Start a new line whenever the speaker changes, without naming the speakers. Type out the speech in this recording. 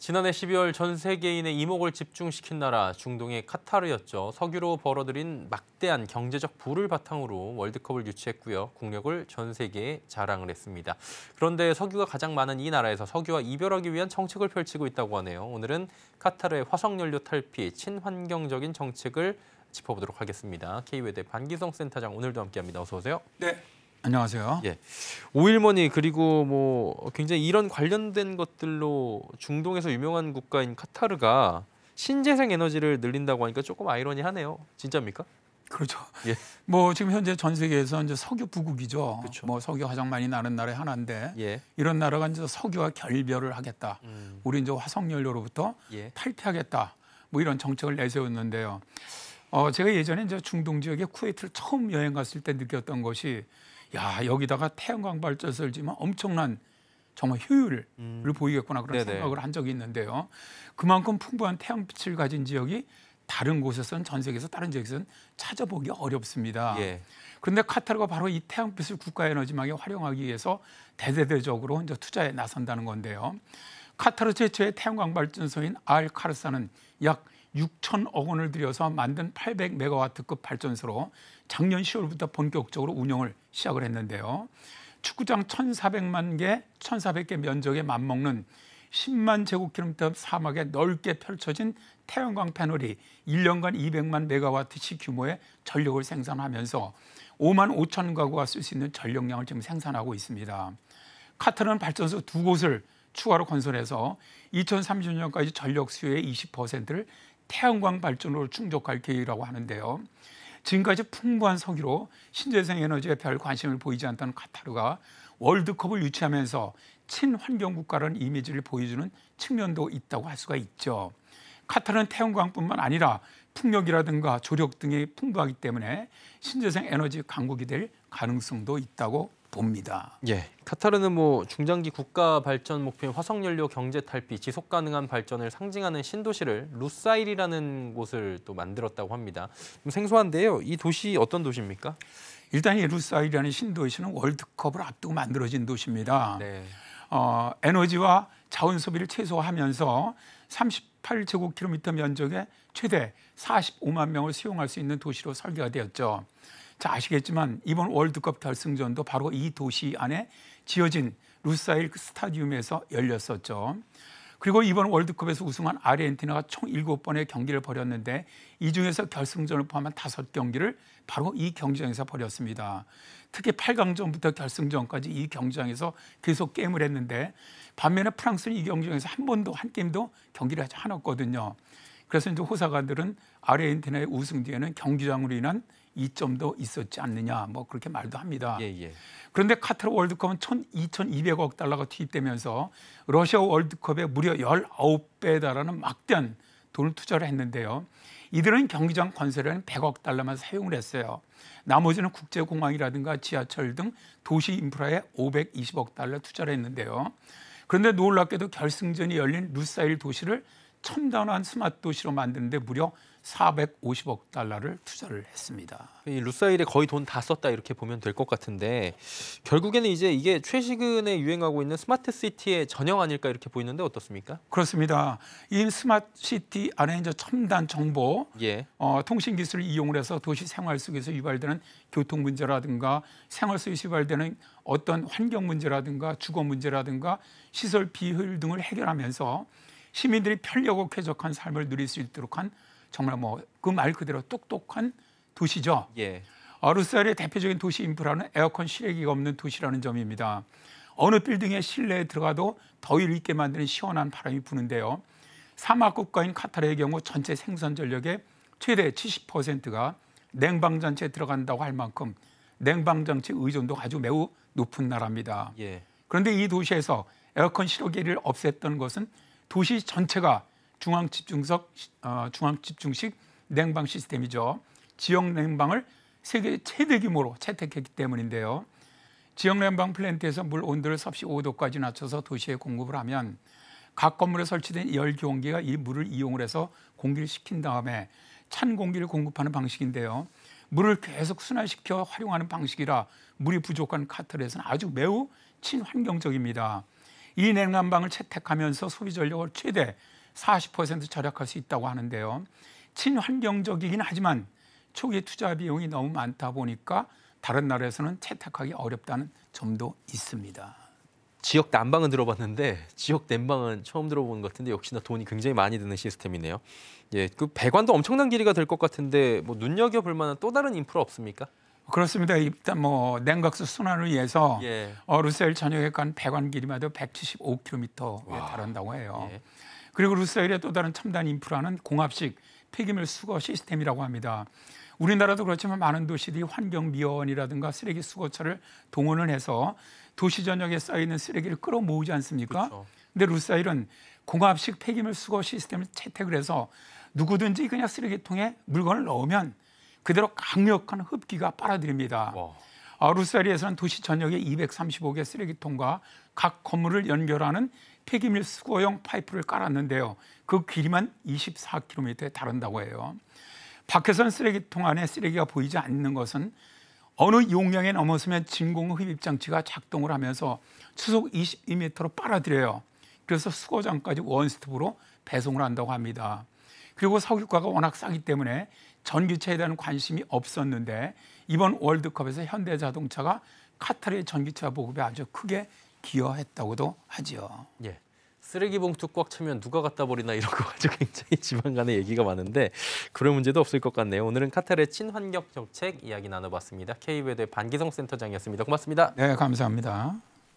지난해 12월 전 세계인의 이목을 집중시킨 나라 중동의 카타르였죠. 석유로 벌어들인 막대한 경제적 부를 바탕으로 월드컵을 유치했고요. 국력을 전 세계에 자랑을 했습니다. 그런데 석유가 가장 많은 이 나라에서 석유와 이별하기 위한 정책을 펼치고 있다고 하네요. 오늘은 카타르의 화석연료 탈피, 친환경적인 정책을 짚어보도록 하겠습니다. K외대 반기성 센터장 오늘도 함께합니다. 어서 오세요.
네. 안녕하세요.
예. 오일머니 그리고 뭐 굉장히 이런 관련된 것들로 중동에서 유명한 국가인 카타르가 신재생 에너지를 늘린다고 하니까 조금 아이러니하네요. 진짜입니까?
그렇죠.
예.
뭐 지금 현재 전 세계에서 이제 석유 부국이죠.
그렇죠.
뭐 석유 가장 많이 나는 나라의 하나인데
예.
이런 나라가 이제 석유와 결별을 하겠다. 우리 이제 화석연료로부터
예.
탈피하겠다. 뭐 이런 정책을 내세웠는데요. 제가 예전에 이제 중동 지역에 쿠웨이트를 처음 여행 갔을 때 느꼈던 것이 야, 여기다가 태양광 발전소를 지으면 엄청난 정말 효율을 보이겠구나 그런
네네.
생각을 한 적이 있는데요. 그만큼 풍부한 태양빛을 가진 지역이 다른 곳에서는 전 세계에서 다른 지역에서는 찾아보기 어렵습니다.
예.
그런데 카타르가 바로 이 태양빛을 국가 에너지망에 활용하기 위해서 대대적으로 이제 투자에 나선다는 건데요. 카타르 최초의 태양광 발전소인 알 카르사는 약 6천억 원을 들여서 만든 800메가와트급 발전소로 작년 10월부터 본격적으로 운영을 시작을 했는데요. 축구장 1,400개 면적에 맞먹는 10만 제곱킬로미터 사막에 넓게 펼쳐진 태양광 패널이 1년간 200만 메가와트씩 규모의 전력을 생산하면서 5만 5천 가구가 쓸 수 있는 전력량을 지금 생산하고 있습니다. 카타르는 발전소 2곳을 추가로 건설해서 2030년까지 전력 수요의 20%를 태양광 발전으로 충족할 계획이라고 하는데요. 지금까지 풍부한 석유로 신재생 에너지에 별 관심을 보이지 않던 카타르가 월드컵을 유치하면서 친환경 국가라는 이미지를 보여주는 측면도 있다고 할 수가 있죠. 카타르는 태양광뿐만 아니라 풍력이라든가 조력 등이 풍부하기 때문에 신재생 에너지 강국이 될 가능성도 있다고 봅니다.
예. 카타르는 뭐 중장기 국가 발전 목표인 화석연료 경제 탈피, 지속 가능한 발전을 상징하는 신도시를 루사일이라는 곳을 또 만들었다고 합니다. 좀 생소한데요. 이 도시 어떤 도시입니까?
일단 이 루사일이라는 신도시는 월드컵을 앞두고 만들어진 도시입니다.
네.
에너지와 자원 소비를 최소화하면서 38제곱킬로미터 면적에 최대 45만 명을 수용할 수 있는 도시로 설계가 되었죠. 자, 아시겠지만 이번 월드컵 결승전도 바로 이 도시 안에 지어진 루사일 스타디움에서 열렸었죠. 그리고 이번 월드컵에서 우승한 아르헨티나가 총 7번의 경기를 벌였는데 이 중에서 결승전을 포함한 5경기를 바로 이 경기장에서 벌였습니다. 특히 8강전부터 결승전까지 이 경기장에서 계속 게임을 했는데 반면에 프랑스는 이 경기장에서 한 게임도 경기를 하지 않았거든요. 그래서 이제 호사가들은 아르헨티나의 우승 뒤에는 경기장으로 인한 이점도 있었지 않느냐 뭐 그렇게 말도 합니다.
예.
그런데 카타르 월드컵은 2,200억 달러가 투입되면서 러시아 월드컵에 무려 19배에 달하는 막대한 돈을 투자를 했는데요. 이들은 경기장 건설에는 100억 달러만 사용을 했어요. 나머지는 국제공항이라든가 지하철 등 도시 인프라에 520억 달러 투자를 했는데요. 그런데 놀랍게도 결승전이 열린 루사일 도시를 첨단한 스마트 도시로 만드는데 무려 450억 달러를 투자를 했습니다.
이 루사일에 거의 돈 다 썼다 이렇게 보면 될 것 같은데 결국에는 이제 이게 최근에 유행하고 있는 스마트 시티의 전형 아닐까 이렇게 보이는데 어떻습니까?
그렇습니다. 이 스마트 시티 안에 이제 첨단 정보,
예.
통신 기술을 이용을 해서 도시 생활 속에서 유발되는 교통 문제라든가 생활 속에서 유발되는 어떤 환경 문제라든가 주거 문제라든가 시설 비효율 등을 해결하면서 시민들이 편리하고 쾌적한 삶을 누릴 수 있도록 한 정말 뭐 그 말 그대로 똑똑한 도시죠.
예.
루사일의 대표적인 도시 인프라는 에어컨 실외기가 없는 도시라는 점입니다. 어느 빌딩의 실내에 들어가도 더위를 잊게 만드는 시원한 바람이 부는데요. 사막 국가인 카타르의 경우 전체 생산 전력의 최대 70%가 냉방장치에 들어간다고 할 만큼 냉방장치 의존도가 아주 매우 높은 나라입니다.
예.
그런데 이 도시에서 에어컨 실외기를 없앴던 것은 도시 전체가 중앙집중식 냉방 시스템이죠. 지역 냉방을 세계 최대 규모로 채택했기 때문인데요. 지역 냉방 플랜트에서 물 온도를 섭씨 5도까지 낮춰서 도시에 공급을 하면 각 건물에 설치된 열교원기가 이 물을 이용을 해서 공기를 식힌 다음에 찬 공기를 공급하는 방식인데요. 물을 계속 순환시켜 활용하는 방식이라 물이 부족한 카타르에서는 아주 매우 친환경적입니다. 이 냉난방을 채택하면서 소비 전력을 최대 40% 절약할 수 있다고 하는데요. 친환경적이긴 하지만 초기 투자 비용이 너무 많다 보니까 다른 나라에서는 채택하기 어렵다는 점도 있습니다.
지역 난방은 들어봤는데 지역 냉방은 처음 들어보는 것 같은데 역시나 돈이 굉장히 많이 드는 시스템이네요. 예, 그 배관도 엄청난 길이가 될 것 같은데 뭐 눈여겨볼 만한 또 다른 인프라 없습니까?
그렇습니다. 일단 뭐 냉각수 순환을 위해서
예.
루세일 전역에 간 배관 길이마다 175km에 달한다고 해요.
예.
그리고 루세일의 또 다른 첨단 인프라는 공합식 폐기물 수거 시스템이라고 합니다. 우리나라도 그렇지만 많은 도시들이 환경미화원이라든가 쓰레기 수거차를 동원을 해서 도시 전역에 쌓여있는 쓰레기를 끌어모으지 않습니까?
그렇죠.
근데 루사일은 공합식 폐기물 수거 시스템을 채택을 해서 누구든지 그냥 쓰레기통에 물건을 넣으면 그대로 강력한 흡기가 빨아들입니다. 루사일에서는 도시 전역에 235개 쓰레기통과 각 건물을 연결하는 폐기물 수거용 파이프를 깔았는데요. 그 길이만 24km에 달한다고 해요. 밖에선 쓰레기통 안에 쓰레기가 보이지 않는 것은 어느 용량에 넘어서면 진공 흡입 장치가 작동을 하면서 초속 22m로 빨아들여요. 그래서 수거장까지 원스톱으로 배송을 한다고 합니다. 그리고 석유가가 워낙 싸기 때문에 전기차에 대한 관심이 없었는데 이번 월드컵에서 현대자동차가 카타르의 전기차 보급에 아주 크게 기여했다고도 하죠.
예. 쓰레기 봉투 꽉 차면 누가 갖다 버리나 이런 거 가지고 굉장히 지방 간의 얘기가 많은데 그런 문제도 없을 것 같네요. 오늘은 카타르의 친환경 정책 이야기 나눠봤습니다. K웨더의 반기성 센터장이었습니다. 고맙습니다.
네, 감사합니다.